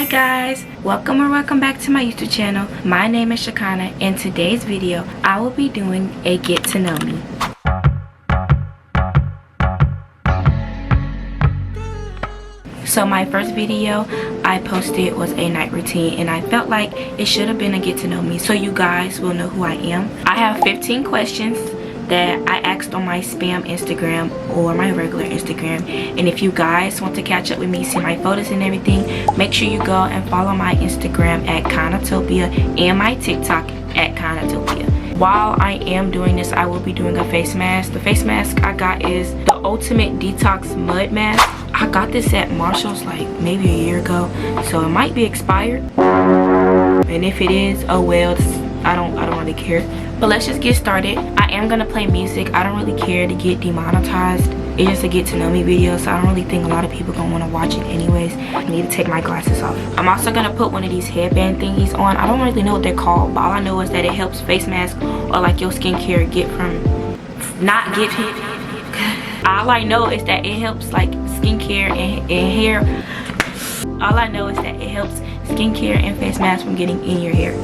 Hi guys, welcome back to my YouTube channel. My name is Shekinah. In today's video I will be doing a get to know me. So my first video I posted was a night routine, and I felt like it should have been a get to know me so you guys will know who I am. I have 15 questions that I asked on my spam Instagram or my regular Instagram, and if you guys want to catch up with me, see my photos and everything, make sure you go and follow my Instagram at Kinatopia and my TikTok at Kinatopia. While I am doing this, I will be doing a face mask. The face mask I got is the Ultimate Detox Mud Mask. I got this at Marshall's like maybe a year ago, so it might be expired, and if it is, oh well, I don't really care. But let's just get started. I am gonna play music. I don't really care to get demonetized. It's just a get to know me video, so I don't really think a lot of people gonna want to watch it anyways. I need to take my glasses off. I'm also gonna put one of these headband thingies on. I don't really know what they're called, but all I know is that it helps face mask or like your skincare all I know is that it helps like skincare and hair. All I know is that it helps skincare and face mask from getting in your hair.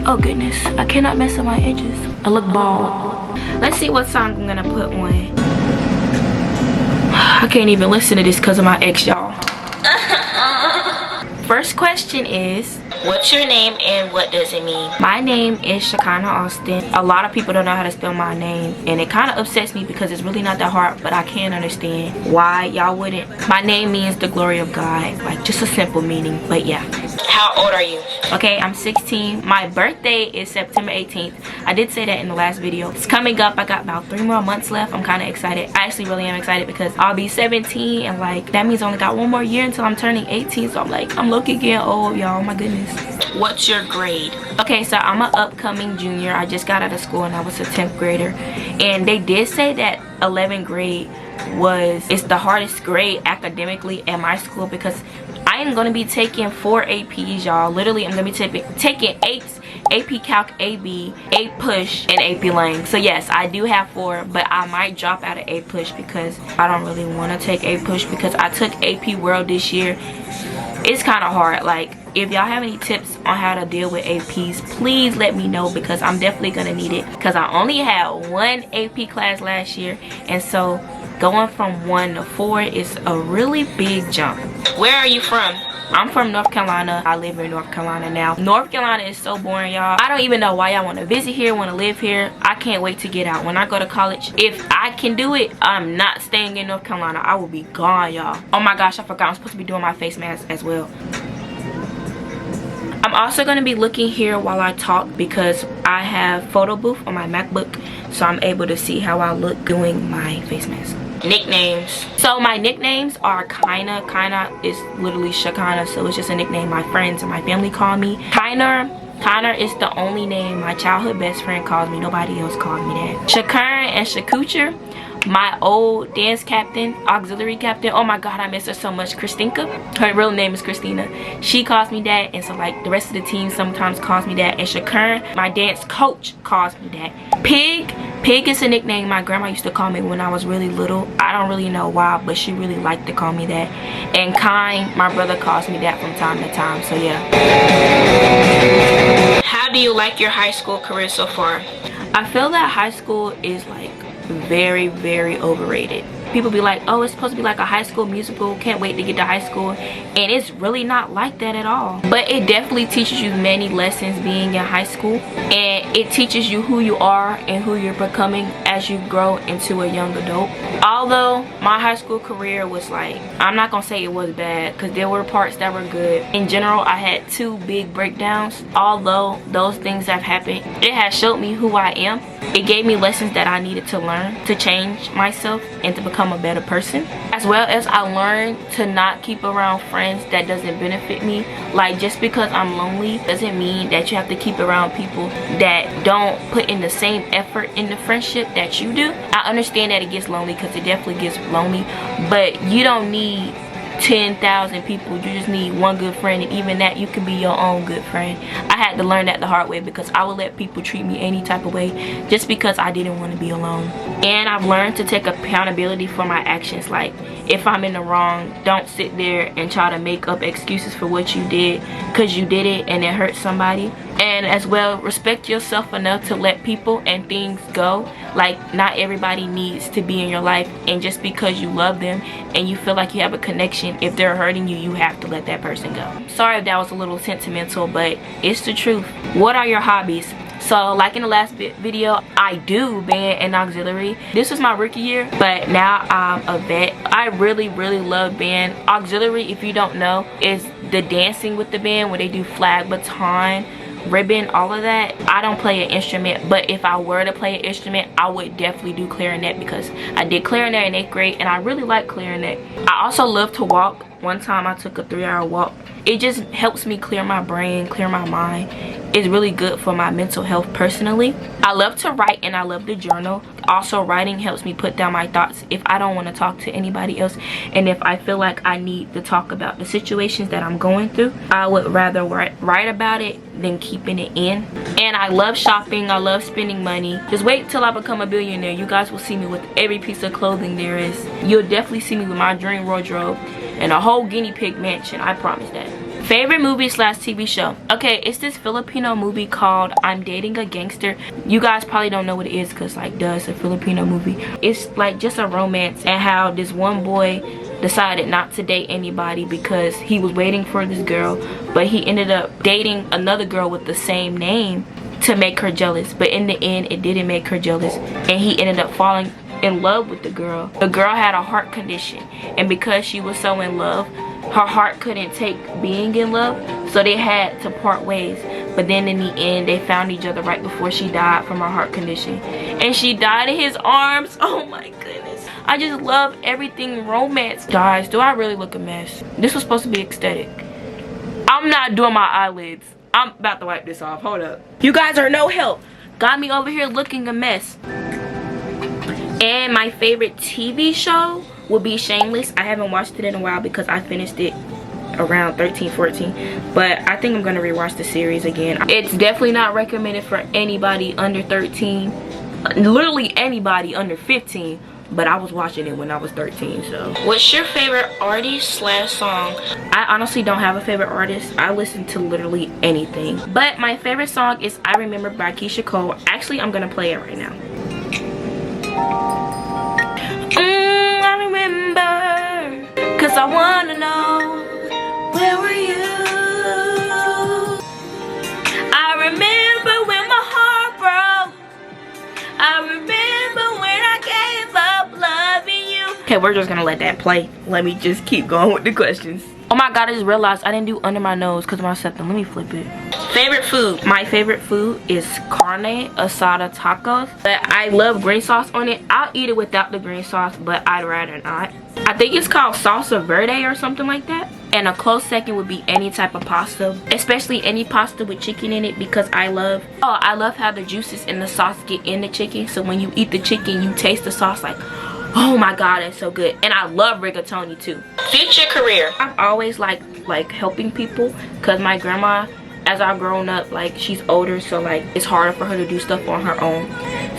Oh goodness, I cannot mess up my edges. I look bald. Let's see what song I'm gonna put on. I can't even listen to this because of my ex, y'all. First question is, what's your name and what does it mean? My name is Shekinah Austin. A lot of people don't know how to spell my name, and it kind of upsets me because it's really not that hard, but I can understand why y'all wouldn't. My name means the glory of God, like just a simple meaning, but yeah. How old are you? Okay, I'm 16. My birthday is September 18th. I did say that in the last video. It's coming up. I got about 3 more months left. I'm kind of excited. I actually really am excited because I'll be 17, and like that means I only got 1 more year until I'm turning 18, so I'm looking getting old, y'all. My goodness. What's your grade? Okay, so I'm an upcoming junior. I just got out of school and I was a 10th grader, and they did say that 11th grade it's the hardest grade academically at my school because I am going to be taking 4 APs, y'all. Literally, I'm going to be taking 8 AP Calc AB, 8 Push, and AP Lang. So yes, I do have 4, but I might drop out of 8 Push because I don't really want to take 8 Push because I took AP World this year. It's kind of hard. Like, if y'all have any tips on how to deal with APs, please let me know because I'm definitely going to need it because I only had 1 AP class last year, and so going from 1 to 4 is a really big jump. Where are you from? I'm from North Carolina. I live in North Carolina now. North Carolina is so boring, y'all. I don't even know why y'all want to visit here, want to live here. I can't wait to get out. When I go to college, if I can do it, I'm not staying in North Carolina. I will be gone, y'all. Oh my gosh, I forgot I'm supposed to be doing my face mask as well. I'm also going to be looking here while I talk because I have photo booth on my MacBook, so I'm able to see how I look doing my face mask. Nicknames. So my nicknames are Kinah. Kinah is literally Shekinah, so it's just a nickname my friends and my family call me. Kinah is the only name my childhood best friend calls me. Nobody else calls me that. Shakur and Shakucher, my old dance captain, auxiliary captain. Oh my god, I miss her so much. Christinka. Her real name is Christina. She calls me that, and so like the rest of the team sometimes calls me that. And Shakur, my dance coach, calls me that. Pig is a nickname my grandma used to call me when I was really little. I don't really know why, but she really liked to call me that. And Kind, my brother, calls me that from time to time, so yeah. How do you like your high school career so far? I feel that high school is like very, very overrated. People be like, oh, it's supposed to be like a high school musical, can't wait to get to high school, and it's really not like that at all. But it definitely teaches you many lessons being in high school, and it teaches you who you are and who you're becoming as you grow into a young adult. Although my high school career was like, I'm not gonna say it was bad because there were parts that were good. In general, I had 2 big breakdowns. Although those things have happened, it has showed me who I am. It gave me lessons that I needed to learn to change myself and to become a better person, as well as I learned to not keep around friends that doesn't benefit me. Like, just because I'm lonely doesn't mean that you have to keep around people that don't put in the same effort in the friendship that you do. I understand that it gets lonely because it definitely gets lonely, but you don't need 10,000 people. You just need one good friend, and even that, you can be your own good friend. I had to learn that the hard way, because I would let people treat me any type of way just because I didn't want to be alone. And I've learned to take accountability for my actions. Like, if I'm in the wrong, don't sit there and try to make up excuses for what you did, because you did it and it hurt somebody. And as well, respect yourself enough to let people and things go. Like, not everybody needs to be in your life, and just because you love them and you feel like you have a connection, if they're hurting you, you have to let that person go. Sorry if that was a little sentimental, but it's the truth. What are your hobbies? So, like in the last video, I do band and auxiliary. This was my rookie year, but now I'm a vet. I really love band. Auxiliary, if you don't know, is the dancing with the band where they do flag, baton, ribbon, all of that. I don't play an instrument, but if I were to play an instrument, I would definitely do clarinet, because I did clarinet in 8th grade and I really like clarinet. I also love to walk. One time I took a 3-hour walk. It just helps me clear my brain, clear my mind. It's really good for my mental health personally. I love to write and I love to journal. Also, writing helps me put down my thoughts if I don't want to talk to anybody else, and if I feel like I need to talk about the situations that I'm going through. I would rather write about it than keeping it in. And I love shopping. I love spending money. Just wait till I become a billionaire. You guys will see me with every piece of clothing there is. You'll definitely see me with my dream wardrobe and a whole guinea pig mansion. I promise that. Favorite movie / TV show. Okay, it's this Filipino movie called I'm Dating a Gangster. You guys probably don't know what it is, because like, duh, it's a Filipino movie. It's like just a romance, and how this one boy decided not to date anybody because he was waiting for this girl, but he ended up dating another girl with the same name to make her jealous. But in the end, it didn't make her jealous, and he ended up falling in love with the girl. The girl had a heart condition, and because she was so in love, her heart couldn't take being in love, so they had to part ways. But then in the end, they found each other right before she died from her heart condition, and she died in his arms. Oh my goodness, I just love everything romance. Guys, do I really look a mess? This was supposed to be aesthetic. I'm not doing my eyelids. I'm about to wipe this off. Hold up, you guys are no help. Got me over here looking a mess. And my favorite TV show will be Shameless. I haven't watched it in a while because I finished it around 13-14, but I think I'm gonna rewatch the series again. It's definitely not recommended for anybody under 13, literally anybody under 15, but I was watching it when I was 13. So what's your favorite artist / song? I honestly don't have a favorite artist. I listen to literally anything, but my favorite song is I Remember by Keisha Cole. Actually, I'm gonna play it right now. I remember, 'cause I wanna know, where were you? I remember when my heart broke. I remember when I gave up loving you. Okay, we're just gonna let that play. Let me just keep going with the questions. Oh my god, I just realized I didn't do under my nose because of my septum. Let me flip it. Favorite food. My favorite food is carne asada tacos, but I love green sauce on it. I'll eat it without the green sauce, but I'd rather not. I think it's called salsa verde or something like that. And a close second would be any type of pasta, especially any pasta with chicken in it, because I love how the juices in the sauce get in the chicken. So when you eat the chicken, you taste the sauce like, oh my god, that's so good. And I love rigatoni too. Future career. I've always liked helping people, because my grandma, as I've grown up, like, she's older, so like it's harder for her to do stuff on her own.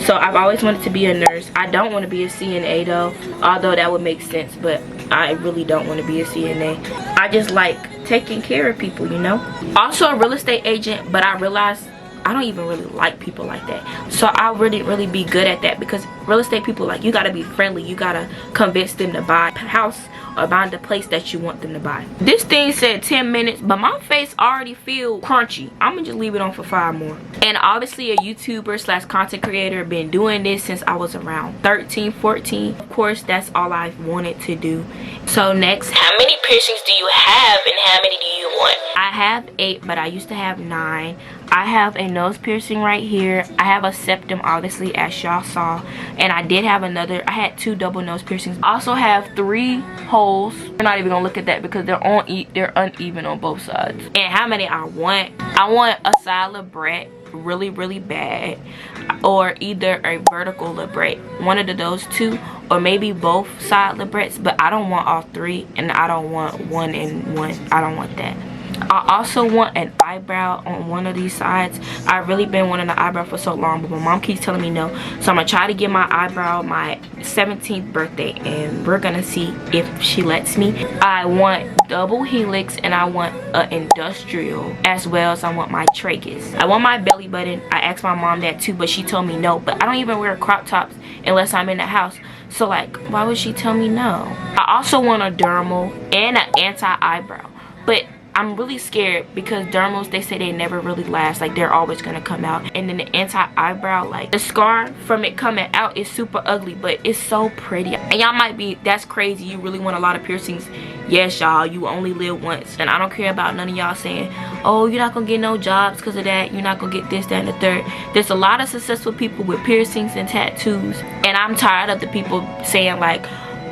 So I've always wanted to be a nurse. I don't want to be a CNA though, although that would make sense, but I really don't want to be a CNA. I just like taking care of people, you know. Also a real estate agent, but I realized I don't even really like people like that. So I really be good at that, because real estate people, like, you gotta be friendly. You gotta convince them to buy a house or buy the place that you want them to buy. This thing said 10 minutes, but my face already feel crunchy. I'm gonna just leave it on for 5 more. And obviously a YouTuber / content creator, been doing this since I was around 13-14. Of course, that's all I've wanted to do. So next, how many piercings do you have and how many do you want? I have 8, but I used to have 9. I have a nose piercing right here. I have a septum, obviously, as y'all saw, and I did have another. I had 2 double nose piercings. I also have 3 holes. We're not even gonna look at that because they're uneven on both sides. And how many I want a side labret really bad, or either a vertical labret, one of those two, or maybe both side labrets, but I don't want all three, and I don't want one and one. I don't want that. I also want an eyebrow on one of these sides. I've really been wanting an eyebrow for so long, but my mom keeps telling me no. So I'm gonna try to get my eyebrow my 17th birthday, and we're gonna see if she lets me. I want double helix, and I want an industrial, as well as I want my tragus. I want my belly button. I asked my mom that too, but she told me no. But I don't even wear crop tops unless I'm in the house. So like, why would she tell me no? I also want a dermal and an anti-eyebrow, but I'm really scared because dermals, they say they never really last. Like, they're always gonna come out. And then the anti-eyebrow, like, the scar from it coming out is super ugly, but it's so pretty. And y'all might be, that's crazy, you really want a lot of piercings. Yes, y'all, you only live once. And I don't care about none of y'all saying, oh, you're not gonna get no jobs because of that, you're not gonna get this, that, and the third. There's a lot of successful people with piercings and tattoos, and I'm tired of the people saying like,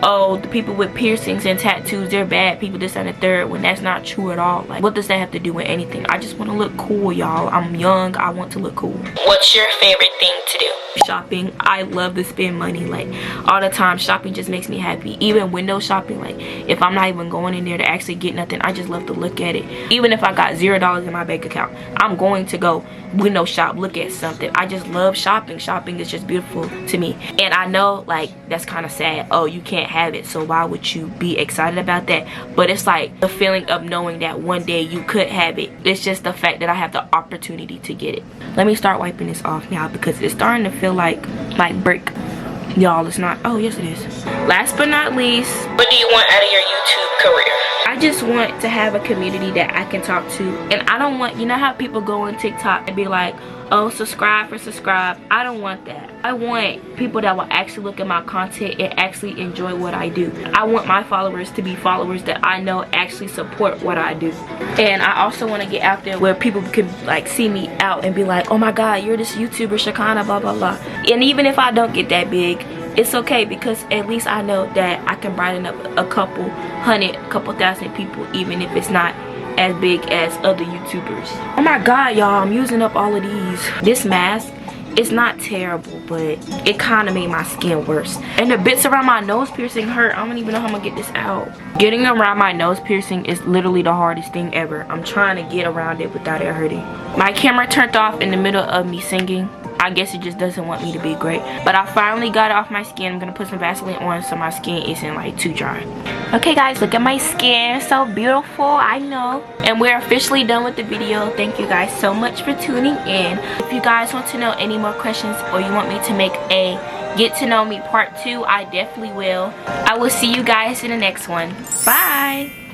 oh, the people with piercings and tattoos, they're bad people, this and the third, when that's not true at all. Like, what does that have to do with anything? I just want to look cool, y'all. I'm young, I want to look cool. What's your favorite thing to do? Shopping. I love to spend money, like, all the time. Shopping just makes me happy. Even window shopping, like, if I'm not even going in there to actually get nothing, I just love to look at it. Even if I got $0 in my bank account, I'm going to go window shop, look at something. I just love shopping. Shopping is just beautiful to me. And I know, like, that's kind of sad. Oh, you can't have it, so why would you be excited about that? But it's like the feeling of knowing that one day you could have it. It's just the fact that I have the opportunity to get it. Let me start wiping this off now because it's starting to feel like brick. Y'all, it's not. Oh, yes it is. Last but not least, what do you want out of your YouTube career? I just want to have a community that I can talk to. And I don't want, you know how people go on TikTok and be like, oh, subscribe for subscribe. I don't want that. I want people that will actually look at my content and actually enjoy what I do. I want my followers to be followers that I know actually support what I do. And I also want to get out there where people can like see me out and be like, oh my god, you're this YouTuber Shekinah, blah blah blah. And even if I don't get that big, it's okay, because at least I know that I can brighten up a couple hundred, couple thousand people, even if it's not as big as other YouTubers. Oh my god, y'all, I'm using up all of these. This mask, it's not terrible, but it kind of made my skin worse. And the bits around my nose piercing hurt. I don't even know how I'm gonna get this out. Getting around my nose piercing is literally the hardest thing ever. I'm trying to get around it without it hurting. My camera turned off in the middle of me singing. I guess it just doesn't want me to be great. But I finally got it off my skin. I'm gonna put some Vaseline on so my skin isn't like too dry. Okay guys, look at my skin. So beautiful, I know. And we're officially done with the video. Thank you guys so much for tuning in. If you guys want to know any more questions, or you want me to make a get to know me part 2, I definitely will. I will see you guys in the next one. Bye.